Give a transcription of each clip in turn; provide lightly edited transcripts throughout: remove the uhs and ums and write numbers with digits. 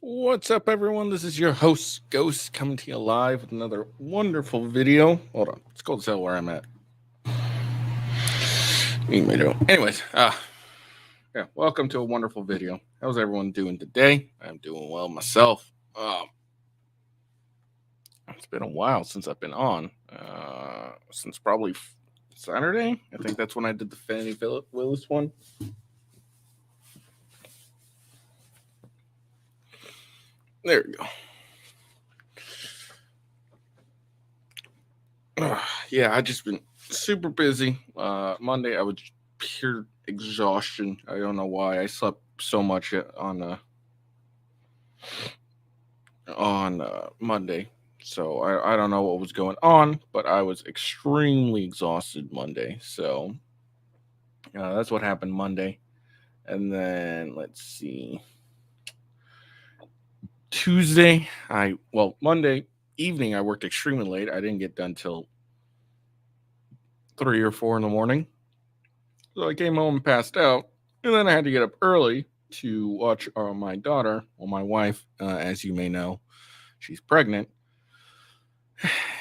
What's up, everyone? This is your host, Ghost, coming to you live with another wonderful video. Hold on, let's go tell where I'm at. Anyways, yeah, welcome to a wonderful video. How's everyone doing today? I'm doing well myself. It's been a while since I've been on. Since probably Saturday. I think that's when I did the Fannie Willis one. There we go. Yeah, I just been super busy. Monday, I was pure exhaustion. I don't know why I slept so much on Monday. So I don't know what was going on, but I was extremely exhausted Monday. So that's what happened Monday. And then let's see. Monday evening, I worked extremely late. I didn't get done till 3 or 4 in the morning. So I came home and passed out. And then I had to get up early to watch my daughter, or my wife, as you may know, she's pregnant,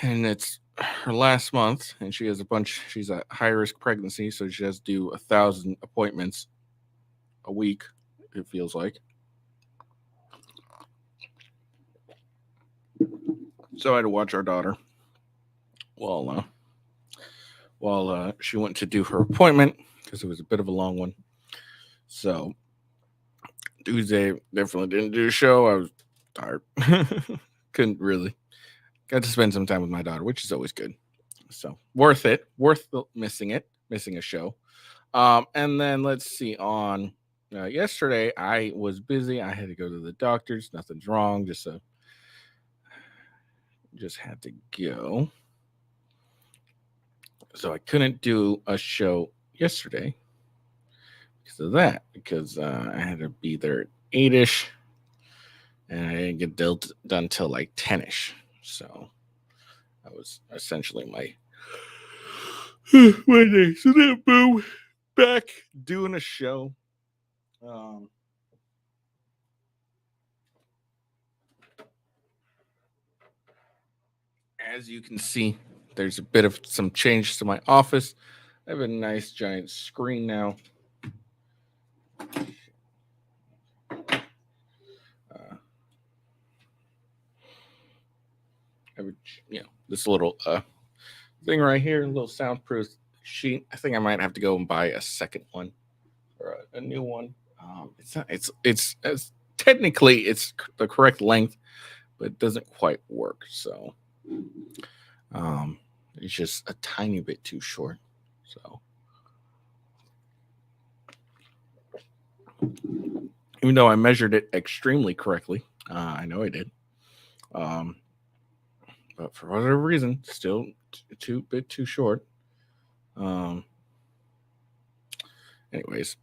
and it's her last month, and she has a bunch. She's a high risk pregnancy, so she has to do 1,000 appointments a week. It feels like. So I had to watch our daughter while she went to do her appointment because it was a bit of a long one. So Tuesday definitely didn't do a show. I was tired. Couldn't really. Got to spend some time with my daughter, which is always good. So worth it. Worth missing a show. And then let's see. On yesterday, I was busy. I had to go to the doctor's. Nothing's wrong. Just had to go. So I couldn't do a show yesterday because of that. Because I had to be there at 8ish, and I didn't get done till like 10ish. So that was essentially my day. So then, boom, back doing a show. As you can see, there's a bit of some change to my office. I have a nice giant screen now. I have this little thing right here, a little soundproof sheet. I think I might have to go and buy a second one or a new one. It's not. It's technically it's the correct length, but it doesn't quite work. So, it's just a tiny bit too short. So, even though I measured it extremely correctly, I know I did. But for whatever reason, still too short. Anyways,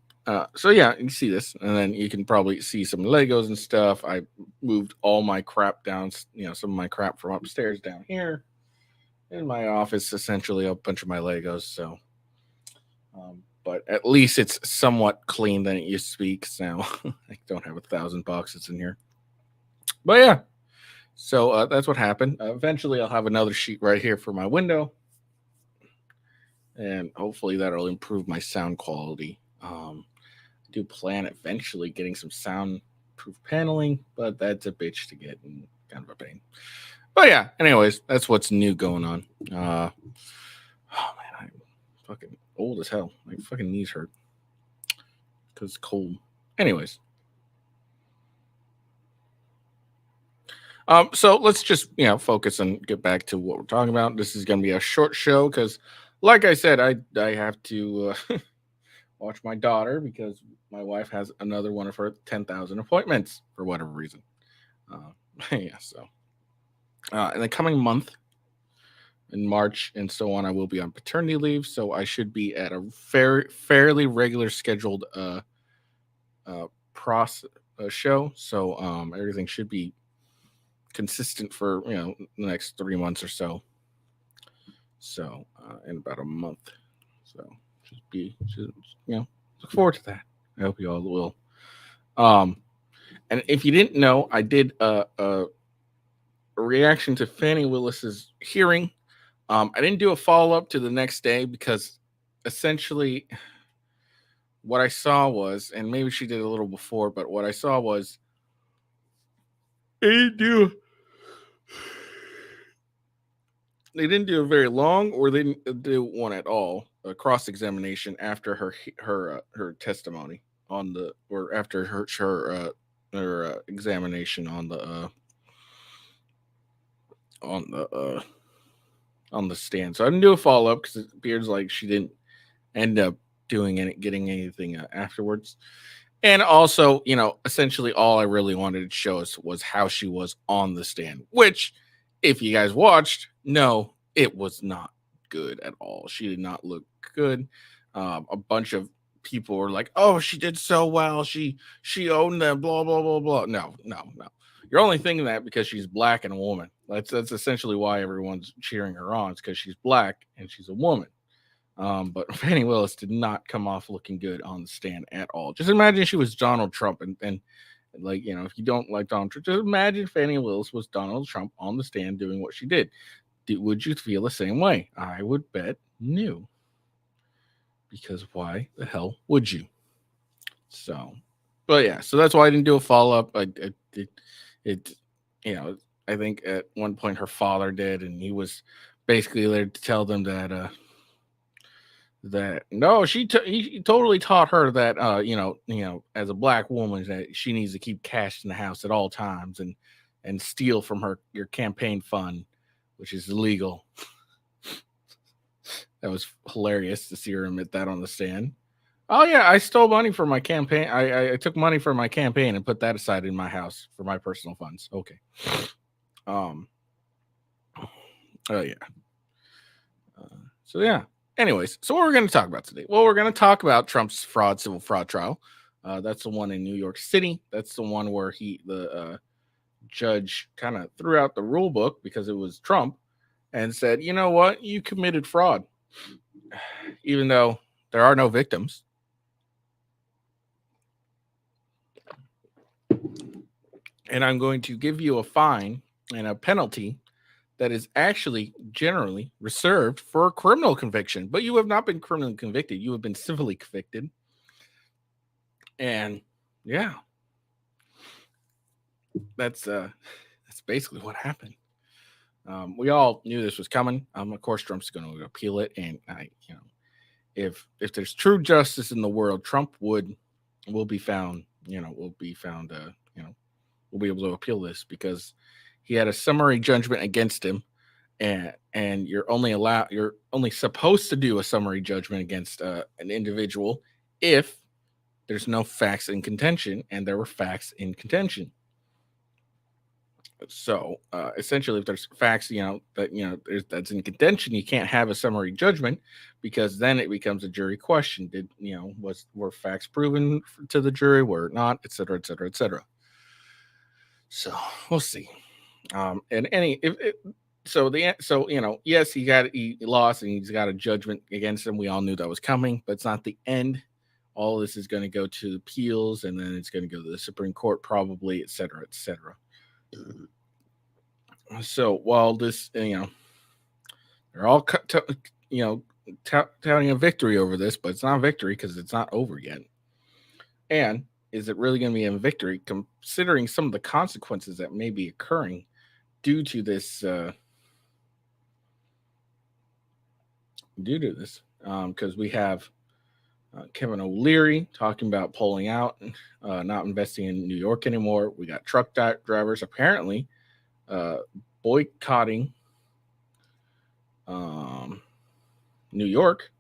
so yeah, you see this, and then you can probably see some Legos and stuff. I moved all my crap down, some of my crap from upstairs down here in my office. Essentially, a bunch of my Legos. So, but at least it's somewhat clean than it used to be. Because now I don't have 1,000 boxes in here. But yeah, so that's what happened. Eventually, I'll have another sheet right here for my window, and hopefully that'll improve my sound quality. I do plan eventually getting some soundproof paneling, but that's a bitch to get and kind of a pain. But yeah, anyways, that's what's new going on. Oh man, I'm fucking old as hell. My fucking knees hurt because it's cold. Anyways. So let's just focus and get back to what we're talking about. This is going to be a short show because, like I said, I have to watch my daughter because my wife has another one of her 10,000 appointments for whatever reason. Yeah, so in the coming month, in March and so on, I will be on paternity leave, so I should be at a fairly regular scheduled show. So everything should be consistent for the next 3 months or so. So in about a month. So should look forward to that. I hope you all will. And if you didn't know, I did a reaction to Fannie Willis's hearing. I didn't do a follow up to the next day because essentially what I saw was, and maybe she did a little before, but what I saw was they didn't do a very long, or they didn't do one at all, a cross examination after her testimony on the, or after her examination on the stand. So I didn't do a follow up because it appears like she didn't end up getting anything afterwards. And also, essentially all I really wanted to show us was how she was on the stand, which, if you guys watched, no, it was not good at all. She did not look good. A bunch of people were like, "Oh, she did so well. She owned them." Blah blah blah blah. No. You're only thinking that because she's black and a woman. That's essentially why everyone's cheering her on. It's because she's black and she's a woman. But Fannie Willis did not come off looking good on the stand at all. Just imagine she was Donald Trump, and like, if you don't like Donald Trump, just imagine Fannie Willis was Donald Trump on the stand doing what she did. Would you feel the same way? I would bet no. Because why the hell would you? So, but yeah, so that's why I didn't do a follow up. It, I think at one point her father did, and he was basically there to tell them that no, he totally taught her that as a black woman that she needs to keep cash in the house at all times and steal from your campaign fund, which is illegal. That was hilarious to see her admit that on the stand. Oh yeah, I stole money from my campaign. I took money from my campaign and put that aside in my house for my personal funds. Okay. Oh yeah. So yeah. Anyways, so what we're going to talk about today? Well, we're going to talk about Trump's civil fraud trial. That's the one in New York City. That's the one where the judge kind of threw out the rule book because it was Trump and said, you know what, you committed fraud, even though there are no victims. And I'm going to give you a fine and a penalty that is actually generally reserved for a criminal conviction, but you have not been criminally convicted. You have been civilly convicted. And yeah, that's basically what happened. We all knew this was coming. Of course, Trump's going to appeal it, and if there's true justice in the world, Trump will be found. Will be found. Will be able to appeal this because he had a summary judgment against him, and you're only supposed to do a summary judgment against an individual if there's no facts in contention, and there were facts in contention. So essentially, if there's facts, that's in contention, you can't have a summary judgment because then it becomes a jury question. Were facts proven to the jury? Were it not, et cetera, et cetera, et cetera. So we'll see. Yes, he lost and he's got a judgment against him. We all knew that was coming, but it's not the end. All this is going to go to appeals, and then it's going to go to the Supreme Court, probably, et cetera, et cetera. So while this, they're all touting a victory over this, but it's not a victory because it's not over yet. And is it really going to be a victory considering some of the consequences that may be occurring due to this? Because we have Kevin O'Leary talking about pulling out, not investing in New York anymore. We got truck drivers apparently boycotting New York.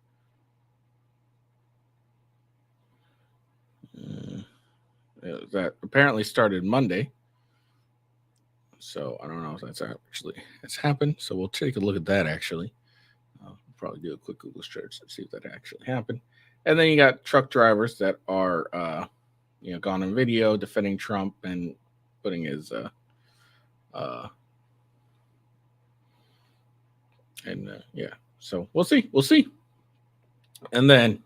That apparently started Monday. So I don't know if that's happened. So we'll take a look at that actually. We'll probably do a quick Google search to see if that actually happened. And then you got truck drivers that are gone on video defending Trump and putting his so we'll see. And then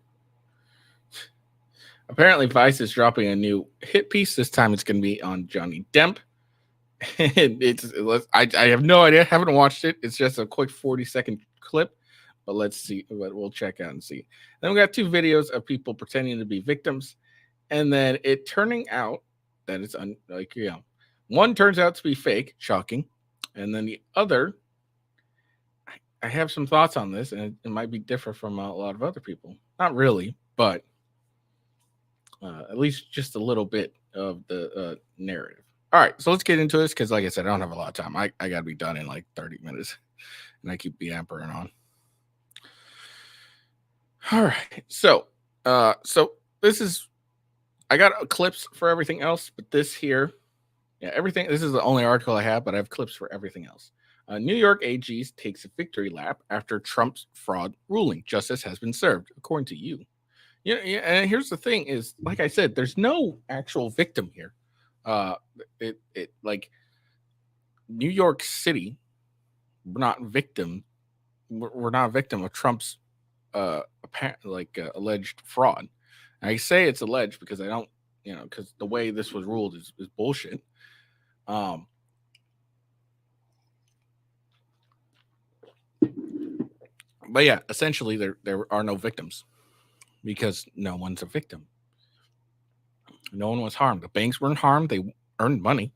apparently Vice is dropping a new hit piece. This time it's going to be on Johnny Depp. I have no idea. Haven't watched it. It's just a quick 40-second clip, but let's see. But we'll check out and see. Then we got two videos of people pretending to be victims, and then it turning out that it's one turns out to be fake, shocking, and then the other. I have some thoughts on this, and it might be different from a lot of other people. Not really, but at least just a little bit of the narrative. All right, so let's get into this because, like I said, I don't have a lot of time. I got to be done in like 30 minutes, and I keep yampering on. All right, so this is I got clips for everything else, but this here, everything. This is the only article I have, but I have clips for everything else. New York AG takes a victory lap after Trump's fraud ruling. Justice has been served, according to you. And here's the thing: is like I said, there's no actual victim here. Like New York City, we're not victim of Trump's alleged fraud. And I say it's alleged because I don't, because the way this was ruled is bullshit. Um, but yeah, essentially there are no victims because no one's a victim. No one was harmed. The banks weren't harmed. They earned money.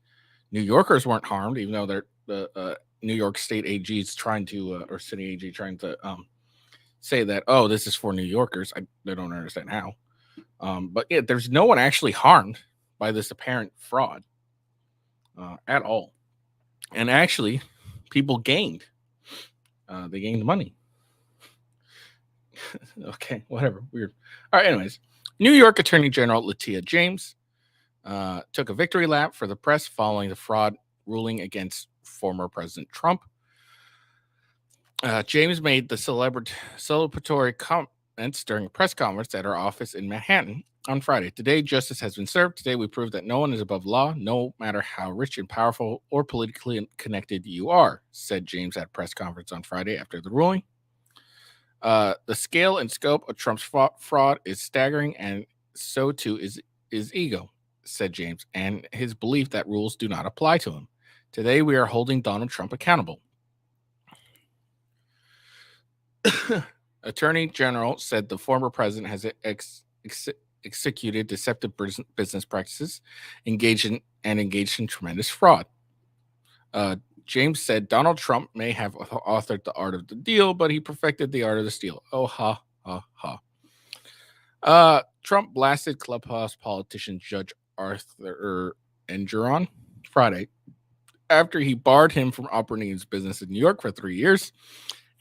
New Yorkers weren't harmed, even though the New York State AG is trying to, or city AG trying to say that, oh, this is for New Yorkers. I don't understand how. But yeah, there's no one actually harmed by this apparent fraud at all. And actually, people gained. They gained money. Okay, whatever. Weird. All right, anyways. New York Attorney General Letitia James took a victory lap for the press following the fraud ruling against former President Trump. James made the celebratory comments during a press conference at her office in Manhattan on Friday. Today, justice has been served. Today, we prove that no one is above law, no matter how rich and powerful or politically connected you are, said James at a press conference on Friday after the ruling. The scale and scope of Trump's fraud is staggering, and so too is ego, said James, and his belief that rules do not apply to him. Today, we are holding Donald Trump accountable. Attorney General said the former president has executed deceptive business practices, engaged in tremendous fraud. James said Donald Trump may have authored the art of the deal, but he perfected the art of the steal. Oh, ha, ha, ha. Trump blasted Clubhouse politician Judge Arthur Engeron Friday after he barred him from operating his business in New York for 3 years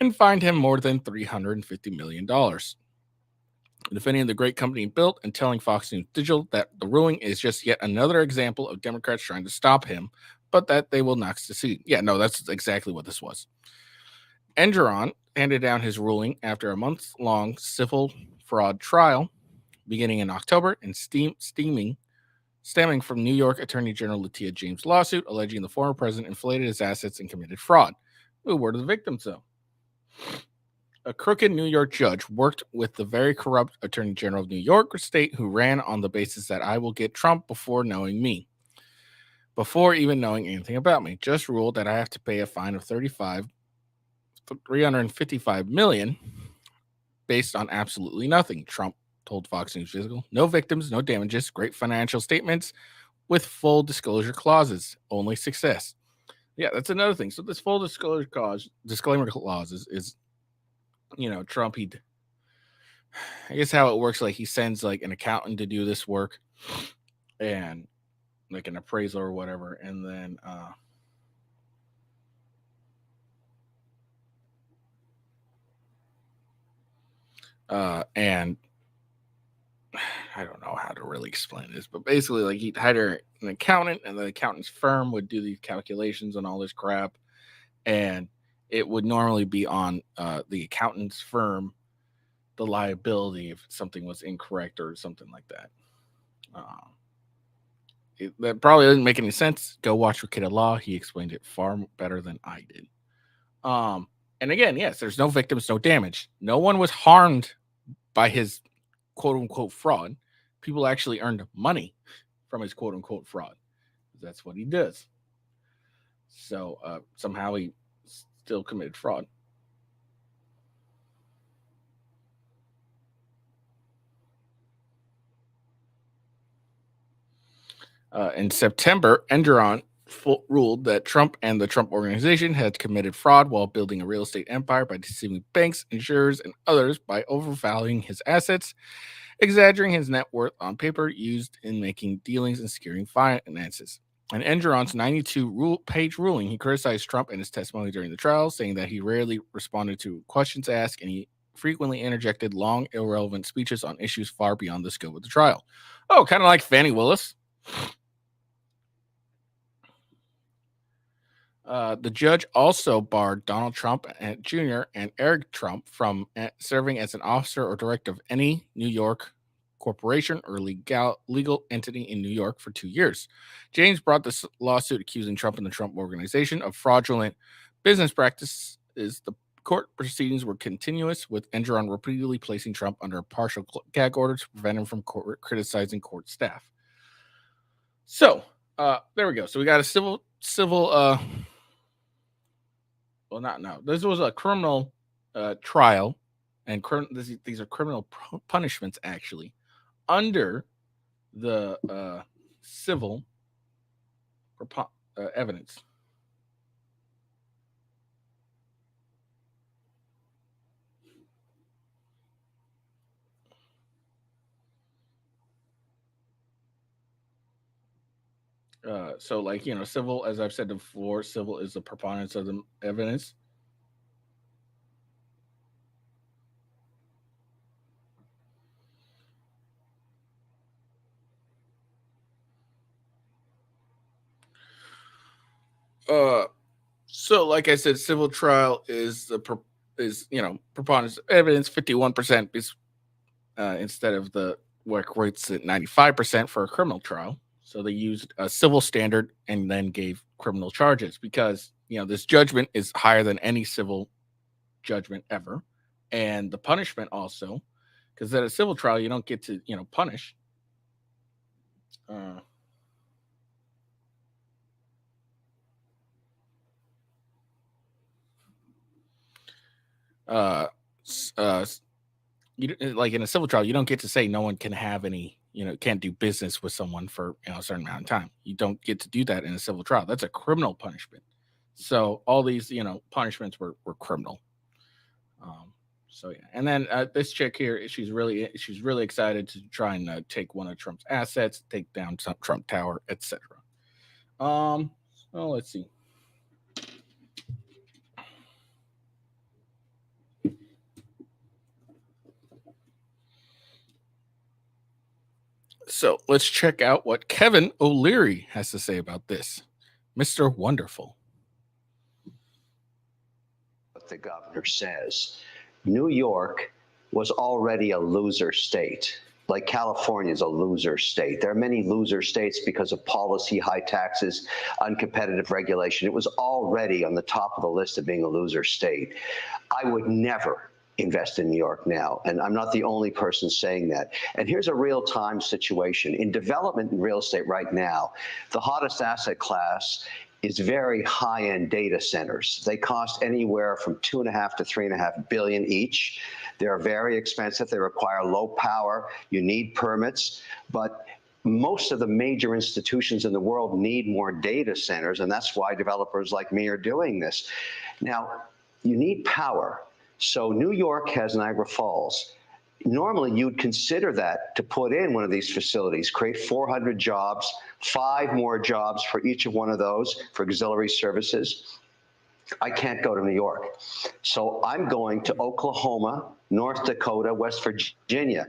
and fined him more than $350 million. Defending the great company he built and telling Fox News Digital that the ruling is just yet another example of Democrats trying to stop him, but that they will not succeed. Yeah, no, that's exactly what this was. Engeron handed down his ruling after a month-long civil fraud trial beginning in October and stemming from New York Attorney General Letitia James' lawsuit alleging the former president inflated his assets and committed fraud. Who were the victims, though? A crooked New York judge worked with the very corrupt Attorney General of New York State who ran on the basis that I will get Trump before knowing me. Before even knowing anything about me, just ruled that I have to pay a fine of $355 million based on absolutely nothing, Trump told Fox News Digital. No victims, no damages, great financial statements with full disclosure clauses, only success. Yeah, that's another thing. So this full disclaimer clause is Trump, I guess how it works, like he sends like an accountant to do this work and like an appraisal or whatever, and then and I don't know how to really explain this, but basically like he'd hire an accountant and the accountant's firm would do these calculations and all this crap, and it would normally be on the accountant's firm the liability if something was incorrect or something like that. That probably doesn't make any sense. Go watch Kid of Law. He explained it far better than I did. And again, yes, there's no victims, no damage. No one was harmed by his quote unquote fraud. People actually earned money from his quote unquote fraud. That's what he does. So somehow he still committed fraud. In September, Engeron ruled that Trump and the Trump Organization had committed fraud while building a real estate empire by deceiving banks, insurers, and others by overvaluing his assets, exaggerating his net worth on paper used in making dealings and securing finances. In Engeron's 92-page ruling, he criticized Trump and his testimony during the trial, saying that he rarely responded to questions asked and he frequently interjected long, irrelevant speeches on issues far beyond the scope of the trial. Oh, kind of like Fani Willis. The judge also barred Donald Trump Jr. and Eric Trump from serving as an officer or director of any New York corporation or legal entity in New York for 2 years. James brought this lawsuit accusing Trump and the Trump Organization of fraudulent business practices, the court proceedings were continuous, with Engeron repeatedly placing Trump under a partial gag order to prevent him from criticizing court staff. So there we go. So we got a civil. Well, not no. This was a criminal trial, and these are criminal punishments actually under the civil evidence. So, like, civil, as I've said before, civil is the preponderance of the evidence. So like I said, civil trial is preponderance of evidence, 51% instead of the work rates at 95% for a criminal trial. So they used a civil standard and then gave criminal charges because this judgment is higher than any civil judgment ever, and the punishment also, because at a civil trial you don't get to punish. Uh, uh, like in a civil trial, you don't get to say no one can have any, can't do business with someone for a certain amount of time. You don't get to do that in a civil trial. That's a criminal punishment. So all these, punishments were criminal. So yeah, and then this chick here, she's really excited to try and take one of Trump's assets, take down Trump Tower, etc. So let's see. So let's check out what Kevin O'Leary has to say about this. Mr. Wonderful. What the governor says. New York was already a loser state. Like California is a loser state. There are many loser states because of policy, high taxes, uncompetitive regulation. It was already on the top of the list of being a loser state. I would never invest in New York now. And I'm not the only person saying that. And here's a real-time situation. In development in real estate right now, the hottest asset class is very high-end data centers. They cost anywhere from $2.5 to $3.5 billion each. They're very expensive. They require low power. You need permits. But most of the major institutions in the world need more data centers, and that's why developers like me are doing this. Now, you need power. So New York has Niagara Falls. Normally, you'd consider that to put in one of these facilities, create 400 jobs, 5 more jobs for each of one of those for auxiliary services. I can't go to New York. So I'm going to Oklahoma, North Dakota, West Virginia.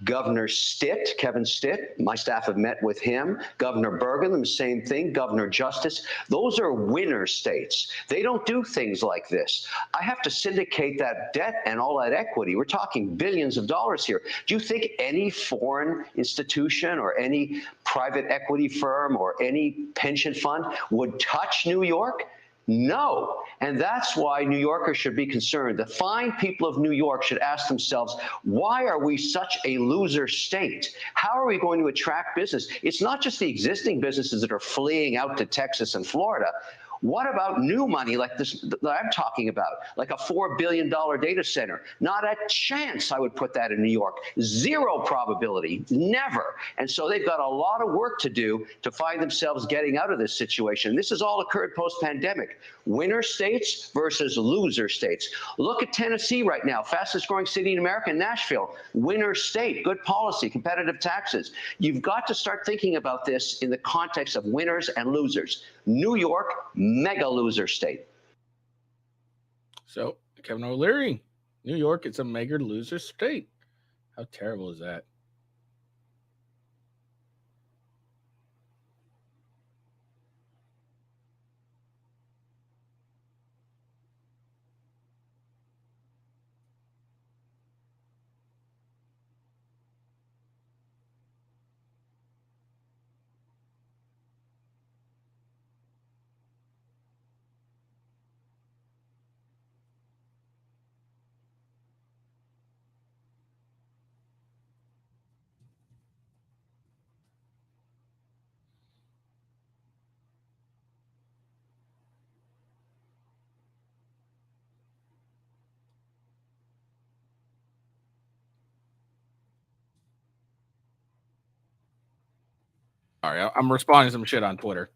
Governor Stitt, Kevin Stitt, my staff have met with him. Governor Burgum, the same thing. Governor Justice. Those are winner states. They don't do things like this. I have to syndicate that debt and all that equity. We're talking billions of dollars here. Do you think any foreign institution or any private equity firm or any pension fund would touch New York? No. And that's why New Yorkers should be concerned. The fine people of New York should ask themselves, why are we such a loser state? How are we going to attract business? It's not just the existing businesses that are fleeing out to Texas and Florida. What about new money like this that I'm talking about, like a $4 billion data center? Not a chance I would put that in New York. Zero probability, never. And so they've got a lot of work to do to find themselves getting out of this situation. This has all occurred post-pandemic. Winner states versus loser states. Look at Tennessee right now, fastest growing city in America, Nashville. Winner state, good policy, competitive taxes. You've got to start thinking about this in the context of winners and losers. New York, mega loser state. So, Kevin O'Leary, New York, it's a mega loser state. How terrible is that? Sorry, I'm responding to some shit on Twitter.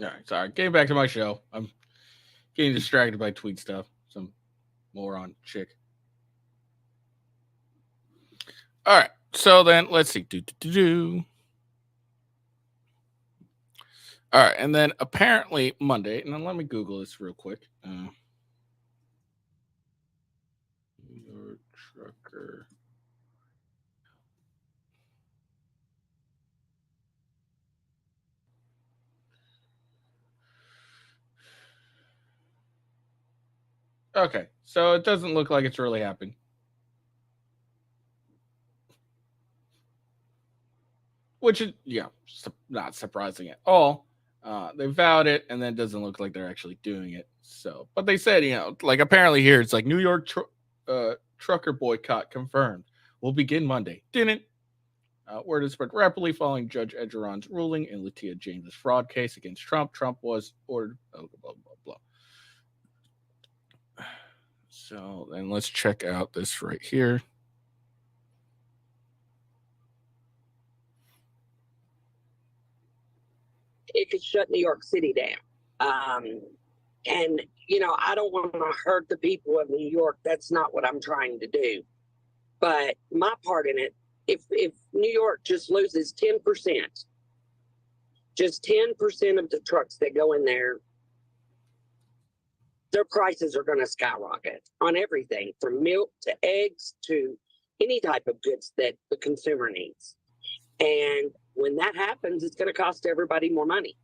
All right, sorry. Getting back to my show. I'm getting distracted by tweet stuff. Some moron chick. All right. So then let's see. All right, and then apparently Monday, and then let me Google this real quick. New York trucker. Okay, so it doesn't look like it's really happened. Which is, not surprising at all. They vowed it, and then it doesn't look like they're actually doing it. So, but they said, like apparently here it's like New York trucker boycott confirmed. Will begin Monday. Didn't. Word has spread rapidly following Judge Ed Geron's ruling in Letitia James's fraud case against Trump. Trump was ordered. Blah blah blah blah. So then let's check out this right here. It could shut New York City down. And, I don't want to hurt the people of New York. That's not what I'm trying to do. But my part in it, if New York just loses 10%, just 10% of the trucks that go in there, their prices are going to skyrocket on everything from milk to eggs to any type of goods that the consumer needs. And when that happens, it's going to cost everybody more money.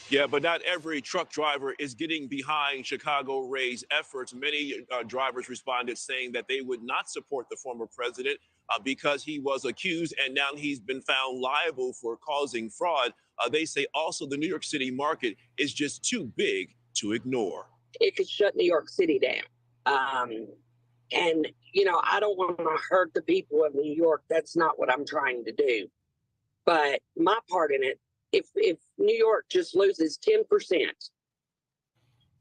Yeah, but not every truck driver is getting behind Chicago Ray's efforts. Many drivers responded saying that they would not support the former president because he was accused and now he's been found liable for causing fraud. They say also the New York City market is just too big to ignore. it could shut New York City down. And I don't want to hurt the people of New York. That's not what I'm trying to do. But my part in it, if New York just loses 10%,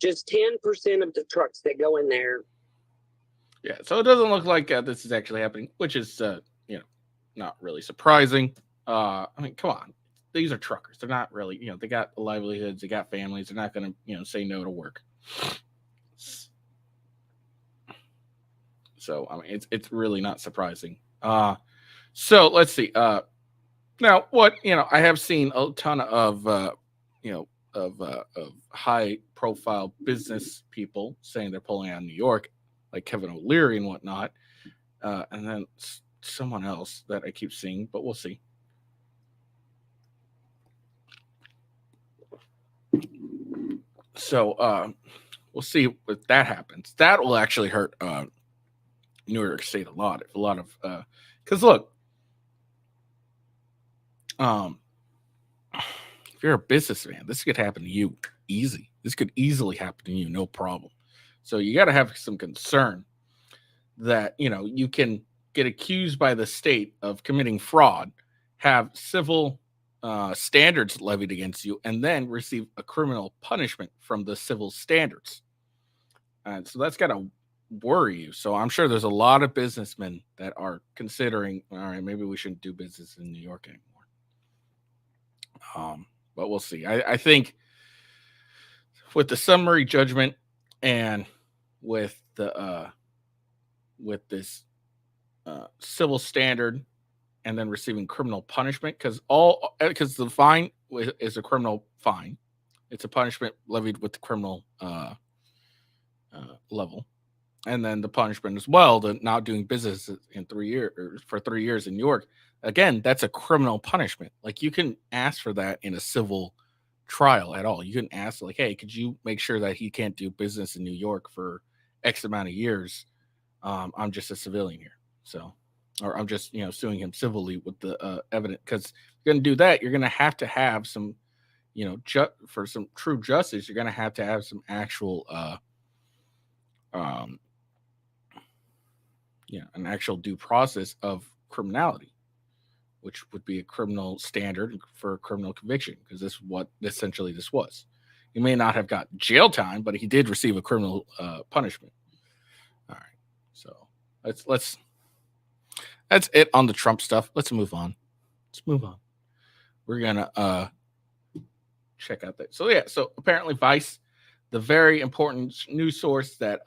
just 10% of the trucks that go in there. Yeah, so it doesn't look like this is actually happening, which is not really surprising. I mean, come on, these are truckers. They're not really, they got livelihoods, they got families. They're not going to, say no to work. So I mean, it's really not surprising. So let's see. Now what I have seen a ton of of high profile business people saying they're pulling out of New York, like Kevin O'Leary and whatnot, and then someone else that I keep seeing, but we'll see. So we'll see if that happens. That will actually hurt New York State a lot. If a lot of because look, if you're a businessman, this could happen to you easy. This could easily happen to you, no problem. So you got to have some concern that you can get accused by the state of committing fraud, have civil standards levied against you, and then receive a criminal punishment from the civil standards. And so that's got to worry you. So I'm sure there's a lot of businessmen that are considering, all right, maybe we shouldn't do business in New York anymore. But we'll see. I think with the summary judgment and with the with this civil standard and then receiving criminal punishment, because the fine is a criminal fine. It's a punishment levied with the criminal level. And then the punishment as well, the not doing business in 3 years or for 3 years in New York. Again, that's a criminal punishment. Like you can ask for that in a civil trial at all. You can ask like, hey, could you make sure that he can't do business in New York for X amount of years? I'm just a civilian here. So, or I'm just, suing him civilly with the evidence. Because you're going to do that, you're going to have some, for some true justice, you're going to have some actual an actual due process of criminality, which would be a criminal standard for a criminal conviction, because this is what essentially this was. He may not have got jail time, but he did receive a criminal punishment. All right, so that's it on the Trump stuff. Let's move on. We're gonna check out that. So apparently Vice, the very important news source that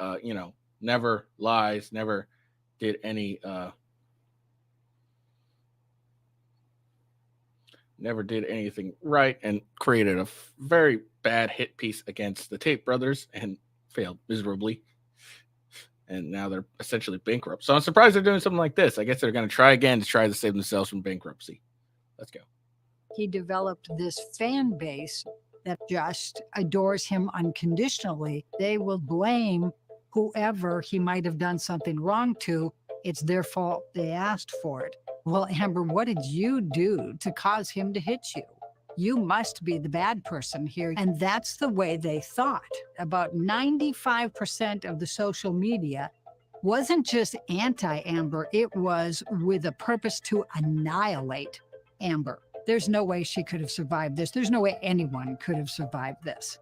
never lies, never did any never did anything right, and created a very bad hit piece against the Tate brothers and failed miserably. And now they're essentially bankrupt. So I'm surprised they're doing something like this. I guess they're going to try again to try to save themselves from bankruptcy. Let's go. He developed this fan base that just adores him unconditionally. They will blame whoever he might have done something wrong to. It's their fault. They asked for it. Well, Amber, what did you do to cause him to hit you? You must be the bad person here. And that's the way they thought. About 95% of the social media wasn't just anti-Amber. It was with a purpose to annihilate Amber. There's no way she could have survived this. There's no way anyone could have survived this.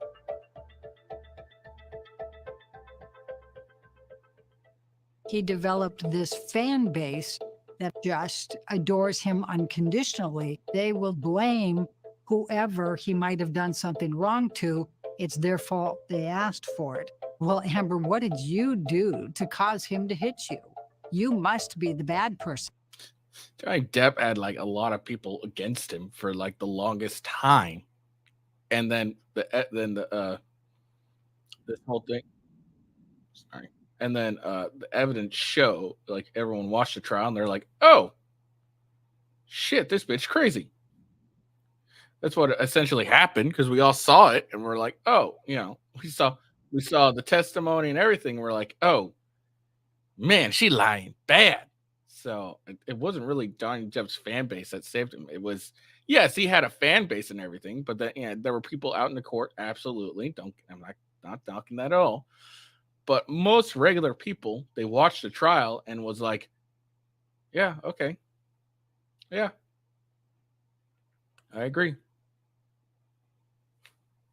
He developed this fan base that just adores him unconditionally. They will blame whoever he might have done something wrong to. It's their fault. They asked for it. Well, Amber, what did you do to cause him to hit you? You must be the bad person. Johnny Depp had like a lot of people against him for like the longest time, and then this whole thing. Sorry. And then the evidence show, like everyone watched the trial and they're like, oh shit, this bitch crazy. That's what essentially happened, because we all saw it and we're like, oh, we saw the testimony and everything. We're like, oh man, she lying bad. So it wasn't really Johnny Depp's fan base that saved him. It was, yes, he had a fan base and everything, but then there were people out in the court. Absolutely. I'm not not knocking that at all. But most regular people, they watched the trial and was like, yeah, okay. Yeah. I agree.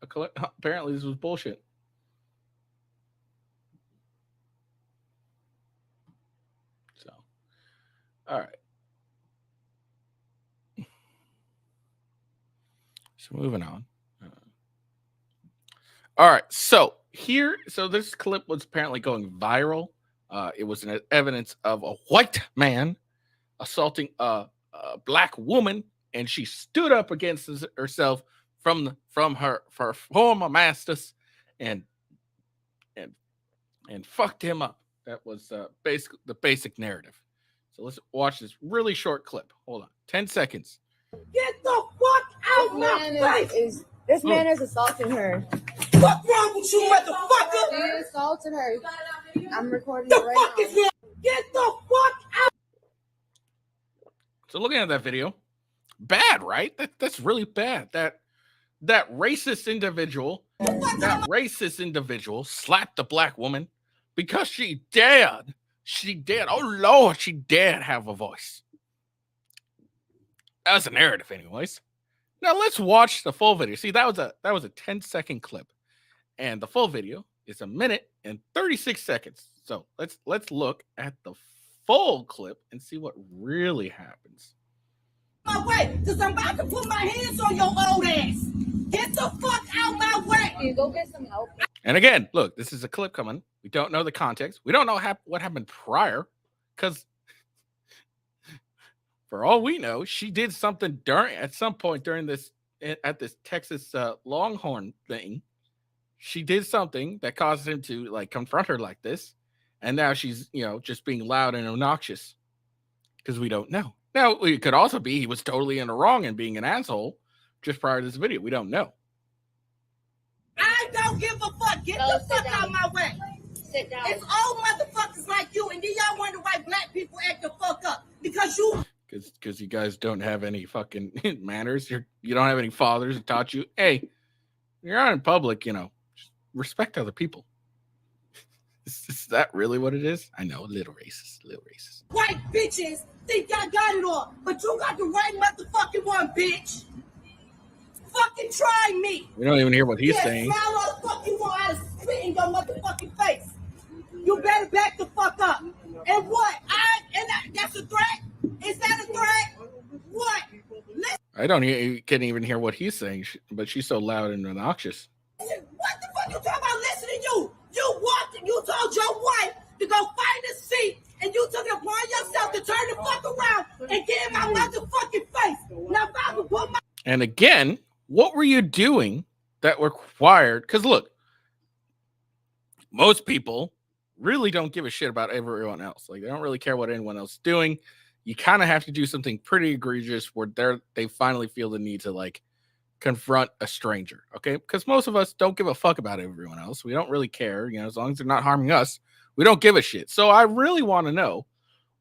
Apparently this was bullshit. So, all right. So moving on. All right. So this clip was apparently going viral. It was an evidence of a white man assaulting a black woman, and she stood up against herself from her former masters, and fucked him up. That was the basic narrative. So let's watch this really short clip. Hold on, 10 seconds. Get the fuck out my face! This man is assaulting her. What's wrong with you, motherfucker? He assaulted her. I'm recording The it right fuck now. is here? Get the fuck out! So looking at that video, bad, right? That's really bad. That racist individual slapped the black woman because she dared. Oh Lord, she dared have a voice. That was a narrative, anyways. Now let's watch the full video. See, that was a 10-second clip, and the full video is 1 minute and 36 seconds. So let's look at the full clip and see what really happens. My way, because I'm about to put my hands on your old ass. Get the fuck out my way! Can you go get some help? And again, look, this is a clip coming. We don't know the context. We don't know what happened prior, because for all we know, she did something at some point during this Texas Longhorn thing. She did something that caused him to like confront her like this, and now she's just being loud and obnoxious, because we don't know. Now it could also be he was totally in the wrong and being an asshole just prior to this video. We don't know. I don't give a fuck. Get the fuck out my way. Sit down. It's all motherfuckers like you, and then y'all wonder why black people act the fuck up. Because you Because you guys don't have any fucking manners. You don't have any fathers that taught you, hey, you're out in public, just respect other people. Is that really what it is? I know, a little racist. white bitches think y'all got it all, but you got the right motherfucking one, bitch. Fucking try me. We don't even hear what he's saying. Smile all the fuck you want, I'll spit in your motherfucking face. You better back the fuck up. And what? That's a threat? Is that a threat? What? I can't even hear what he's saying, but she's so loud and obnoxious. Listen, what the fuck you talking about listening to you? You walked and you told your wife to go find a seat, and you took it upon yourself to turn the fuck around and get in my motherfucking face. Now, if I can put my And again, what were you doing that required? Because look, most people really don't give a shit about everyone else. Like, they don't really care what anyone else is doing. You kind of have to do something pretty egregious where they finally feel the need to like confront a stranger. Okay. Because most of us don't give a fuck about everyone else. We don't really care. As long as they're not harming us, we don't give a shit. So I really want to know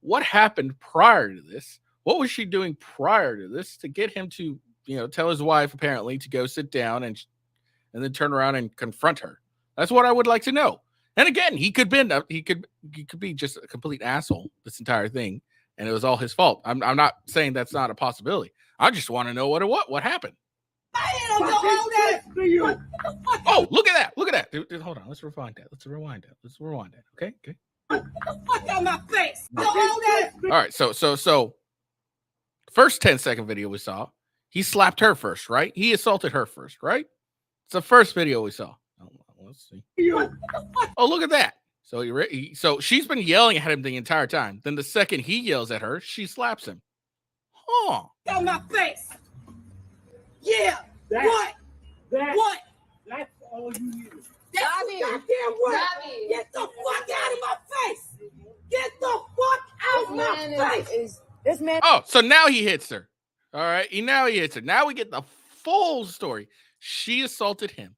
what happened prior to this. What was she doing prior to this to get him to, tell his wife apparently to go sit down and then turn around and confront her? That's what I would like to know. And again, he could be just a complete asshole this entire thing, and it was all his fault. I'm not saying that's not a possibility. I just want to know what happened. hand on your own ass. Oh, look at that. Look at that. Dude, hold on. Let's rewind that. Okay. Get the fuck out of my face. Your own ass. All right. So first 10-second video we saw, he slapped her first, right? He assaulted her first, right? It's the first video we saw. Let's see. Oh, look at that. So she's been yelling at him the entire time. Then the second he yells at her, she slaps him. Huh. Get out of my face. Yeah. What? That's all you need. That's Bobby. goddamn right. Bobby. Get the fuck out of my face. Get the fuck out of my face. This man. Oh, so now he hits her. All right. Now he hits her. Now we get the full story. She assaulted him.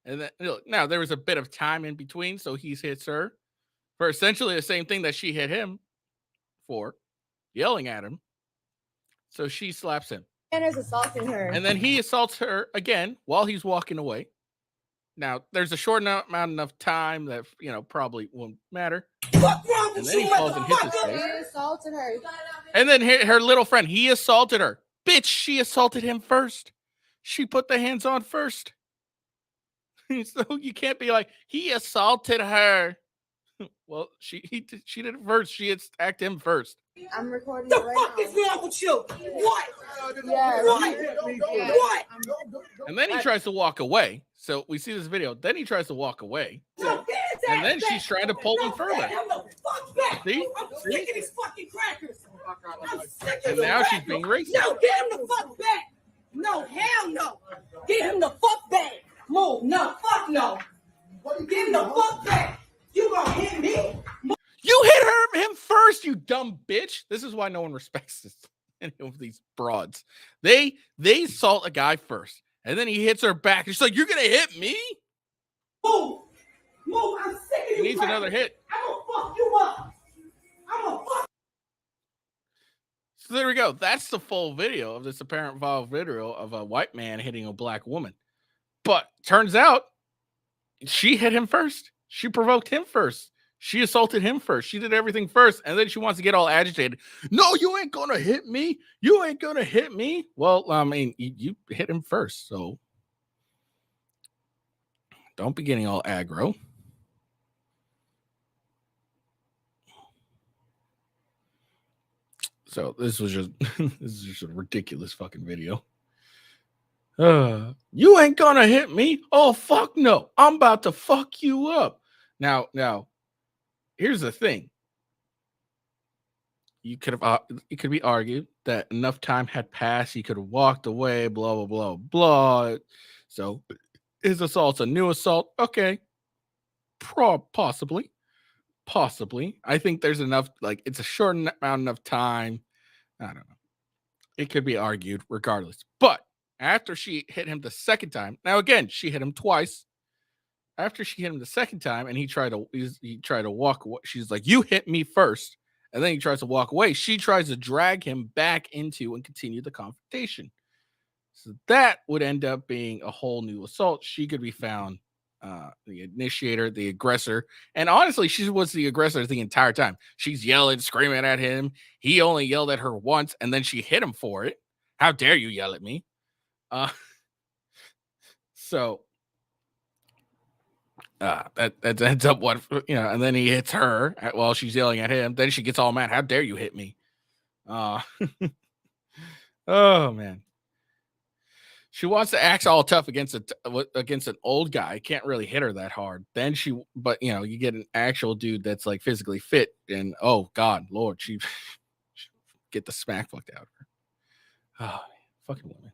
And then now there was a bit of time in between, so he hits her for essentially the same thing that she hit him for, yelling at him. So she slaps him. Man is assaulting her. And then he assaults her again while he's walking away. Now, there's a short amount enough time that, probably won't matter. Fuck wrong And with then you, he falls and hits his motherfucker? face. He assaulted her. And then her little friend, he assaulted her. Bitch, she assaulted him first. She put the hands on first. So you can't be like, he assaulted her. Well, she did it first. She attacked him first. I'm recording The it right fuck now. is wrong with you? What? Yes. What? And then he tries to walk away. So we see this video. Then he tries to walk away. No, get his And then ass she's back. trying to pull him No, further. get him the fuck back. See? I'm sick of these fucking crackers. I'm sick of And you now she's crackers. being racist. No, get him the fuck back. No, hell no. Get him the fuck back. Move. No, fuck no. Get him the fuck back. You gonna hit me? You hit him first, you dumb bitch. This is why no one respects this. Any of these broads. They assault a guy first, and then he hits her back. She's like, "You're gonna hit me?" Move. Move. I'm sick of He you needs crackers. another hit. I'm gonna fuck you up. I'm gonna fuck. So there we go. That's the full video of this apparent viral video of a white man hitting a black woman. But turns out she hit him first. She provoked him first. She assaulted him first. She did everything first. And then she wants to get all agitated. No, you ain't going to hit me. You ain't going to hit me. Well, I mean, you hit him first. So don't be getting all aggro. So this was just this is just a ridiculous fucking video. You ain't gonna hit me. Oh fuck no. I'm about to fuck you up. Now, here's the thing. You could have it could be argued that enough time had passed, he could have walked away, blah blah blah blah. So his assault's a new assault. Okay. Possibly. I think there's enough, like it's a short amount of time. I don't know. It could be argued regardless. But after she hit him the second time, now again, she hit him twice. After she hit him the second time and he tried to walk away, she's like, "You hit me first." And then he tries to walk away. She tries to drag him back into and continue the confrontation. So that would end up being a whole new assault. She could be found the initiator, the aggressor. And honestly, she was the aggressor the entire time. She's yelling, screaming at him. He only yelled at her once, and then she hit him for it. How dare you yell at me? So that ends up what, and then he hits her while she's yelling at him. Then she gets all mad. How dare you hit me? Oh man. She wants to act all tough against an old guy. Can't really hit her that hard. Then but you get an actual dude that's like physically fit, and oh God, Lord, she get the smack fucked out of her. Oh, man, fucking women.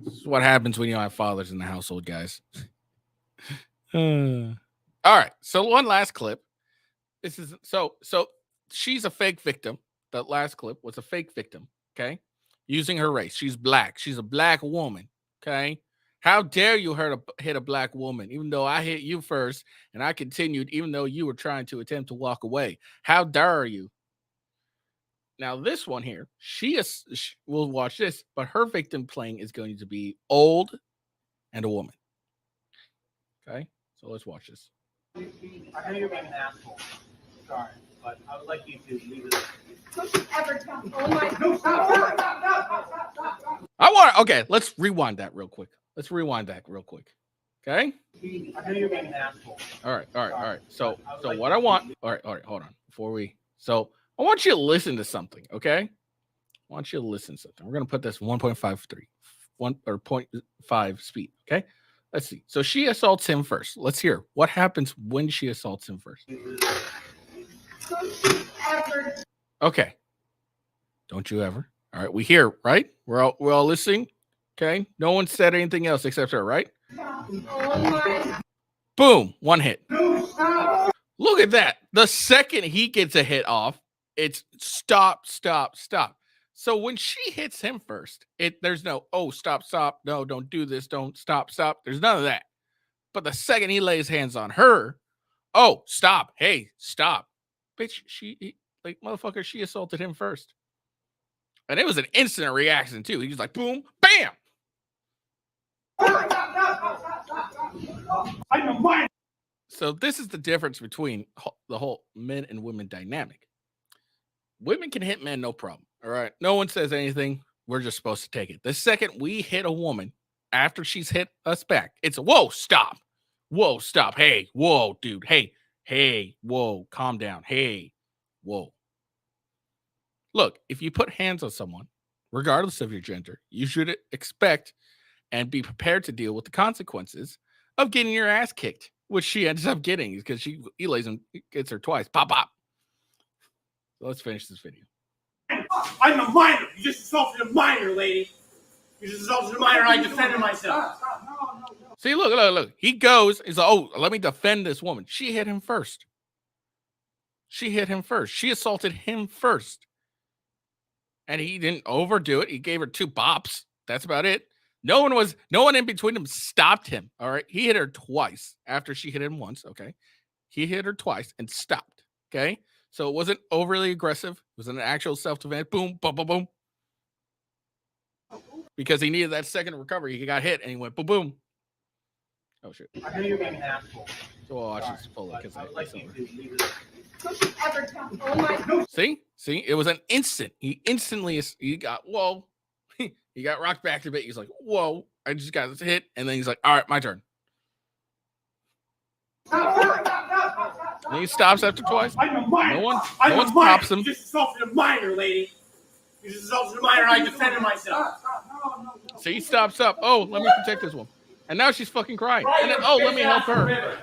This is what happens when you don't have fathers in the household, guys. All right, so one last clip. This is so she's a fake victim. That last clip was a fake victim. Okay. Using her race. She's black. She's a black woman. Okay. How dare you hit a black woman, even though I hit you first and I continued, even though you were trying to attempt to walk away? How dare you? Now, this one here, we'll watch this, but her victim playing is going to be old and a woman. Okay. So let's watch this. I know you're being an asshole. Sorry, but I would like you to leave it. Okay, let's rewind that real quick. Okay. I know you're being an asshole. All right. So what I want. All right. Hold on. I want you to listen to something. Okay. I want you to listen to something. We're gonna put this 0.5 speed. Okay. Let's see. So she assaults him first. Let's hear what happens when she assaults him first. Okay. Don't you ever. All right. We hear, right? We're all listening. Okay. No one said anything else except her, right? Boom. One hit. Look at that. The second he gets a hit off, it's stop. So when she hits him first, there's no, oh, stop. No, don't do this. Don't stop. There's none of that. But the second he lays hands on her, oh, stop. Hey, stop. Bitch, motherfucker, she assaulted him first. And it was an instant reaction, too. He was like, boom, bam. I'm a minor. So this is the difference between the whole men and women dynamic. Women can hit men, no problem. All right. No one says anything. We're just supposed to take it. The second we hit a woman after she's hit us back, it's a whoa, stop. Whoa, stop. Hey, whoa, dude. Hey, whoa, calm down. Hey, whoa. Look, if you put hands on someone, regardless of your gender, you should expect and be prepared to deal with the consequences of getting your ass kicked, which she ends up getting because he lays him, gets her twice. Pop, pop. So let's finish this video. I'm a minor. You just assaulted a minor, lady. You just assaulted a minor and I defended myself. No. See, look. He goes, he's like, oh, let me defend this woman. She hit him first. She assaulted him first. And he didn't overdo it. He gave her 2 bops. That's about it. No one in between them stopped him. All right. He hit her twice after she hit him once. Okay. He hit her twice and stopped. Okay. So it wasn't overly aggressive. It was an actual self-defense. Boom, boom, boom, boom. Because he needed that second recovery. He got hit and he went boom, boom. Oh, shit. I know you're being an asshole. So I'll watch this fully because I would like you to leave it. See, it was an instant. He got, whoa. He got rocked back a bit. He's like, whoa, I just got this hit. And then he's like, all right, my turn. And he stops after twice. I'm a minor. No one pops stops him. You just assaulted a minor, lady. You just assaulted a minor and I defended myself. So he stops up. Oh, let me protect this one. And now she's fucking crying. And then, oh, let me help her.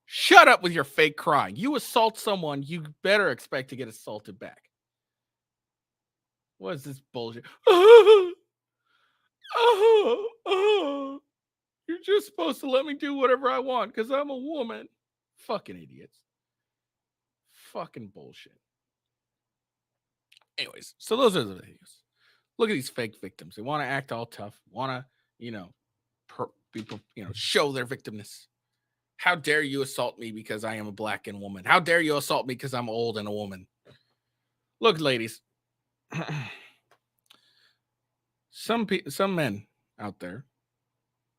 Shut up with your fake crying. You assault someone, you better expect to get assaulted back. What is this bullshit? You're just supposed to let me do whatever I want because I'm a woman. Fucking idiots. Fucking bullshit. Anyways, so those are the videos. Look at these fake victims. They want to act all tough, want to, show their victimness. How dare you assault me because I am a black and woman? How dare you assault me because I'm old and a woman? Look, ladies, some men out there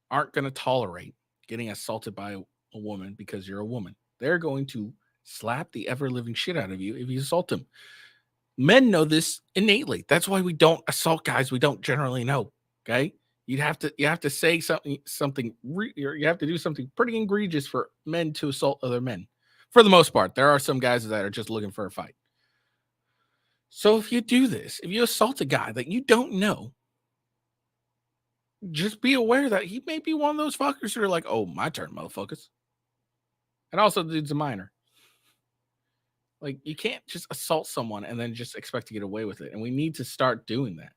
aren't going to tolerate getting assaulted by a woman because you're a woman. They're going to slap the ever-living shit out of you if you assault them. Men know this innately. That's why we don't assault guys we don't generally know. Okay, you have to say something. You have to do something pretty egregious for men to assault other men. For the most part, there are some guys that are just looking for a fight. So if you do this, if you assault a guy that you don't know, just be aware that he may be one of those fuckers who are like, "Oh, my turn, motherfuckers." And also, the dude's a minor. Like, you can't just assault someone and then just expect to get away with it. And we need to start doing that.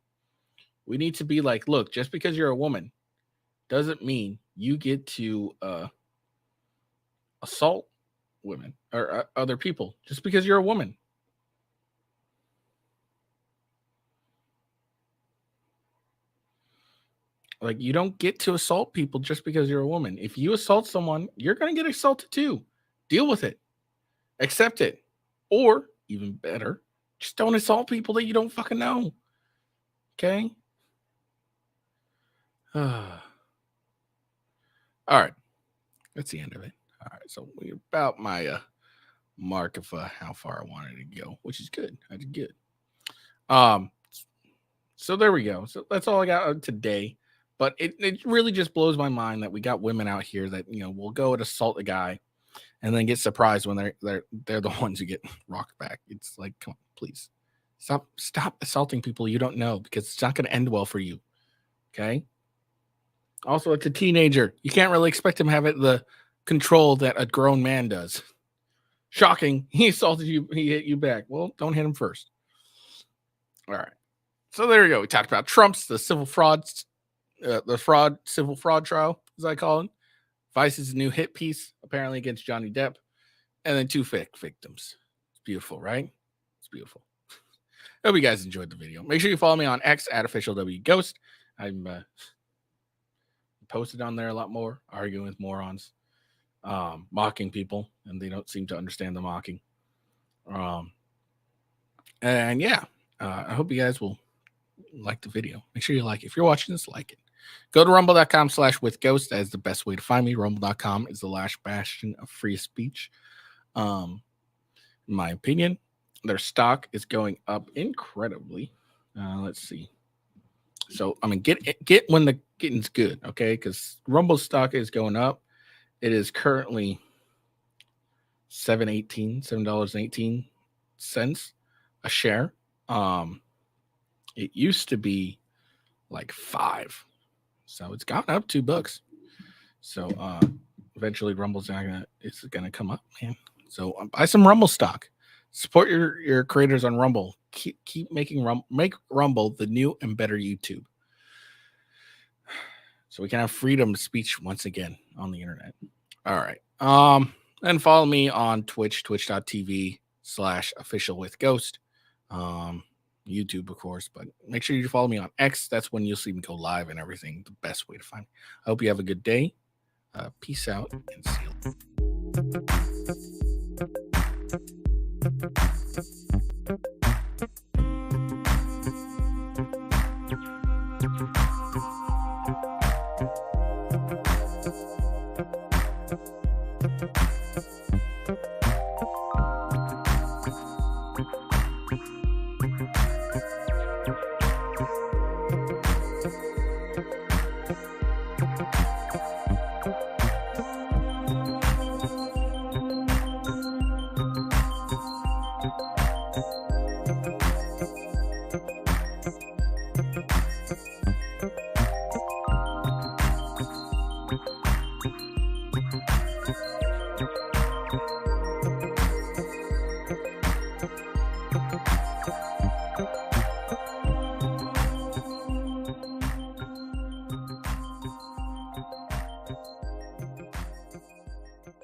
We need to be like, look, just because you're a woman doesn't mean you get to assault women or other people just because you're a woman. Like, you don't get to assault people just because you're a woman. If you assault someone, you're going to get assaulted too. Deal with it. Accept it. Or, even better, just don't assault people that you don't fucking know. Okay? All right. That's the end of it. All right. So, we're about my mark of how far I wanted to go, which is good. I did good. So, there we go. So, that's all I got today. But it really just blows my mind that we got women out here that, will go and assault a guy and then get surprised when they're the ones who get rocked back. It's like, come on, please. Stop assaulting people you don't know because it's not going to end well for you. Okay? Also, it's a teenager. You can't really expect him to have the control that a grown man does. Shocking. He assaulted you. He hit you back. Well, don't hit him first. All right. So there we go. We talked about Trump's, the civil frauds, civil fraud trial, as I call it. Vice's new hit piece, apparently against Johnny Depp, and then 2 fake victims. It's beautiful, right? It's beautiful. Hope you guys enjoyed the video. Make sure you follow me on X @officialwghost. I'm posted on there a lot more, arguing with morons, mocking people, and they don't seem to understand the mocking. And yeah, I hope you guys will like the video. Make sure you like it. If you're watching this, like it. Go to rumble.com/withghost. That is the best way to find me. Rumble.com is the last bastion of free speech. In my opinion, their stock is going up incredibly. Let's see. So, I mean, get when the getting's good, okay? Because Rumble stock is going up. It is currently $7.18 a share. It used to be like $5, so it's gone up $2. So eventually Rumble's gonna come up, man. So buy some Rumble stock. Support your creators on Rumble. Keep making make Rumble the new and better YouTube, so we can have freedom of speech once again on the internet. All right. And follow me on Twitch, twitch.tv/officialwithghost. YouTube, of course, but make sure you follow me on X. That's when you'll see me go live and everything. The best way to find me. I hope you have a good day. Peace out and see you.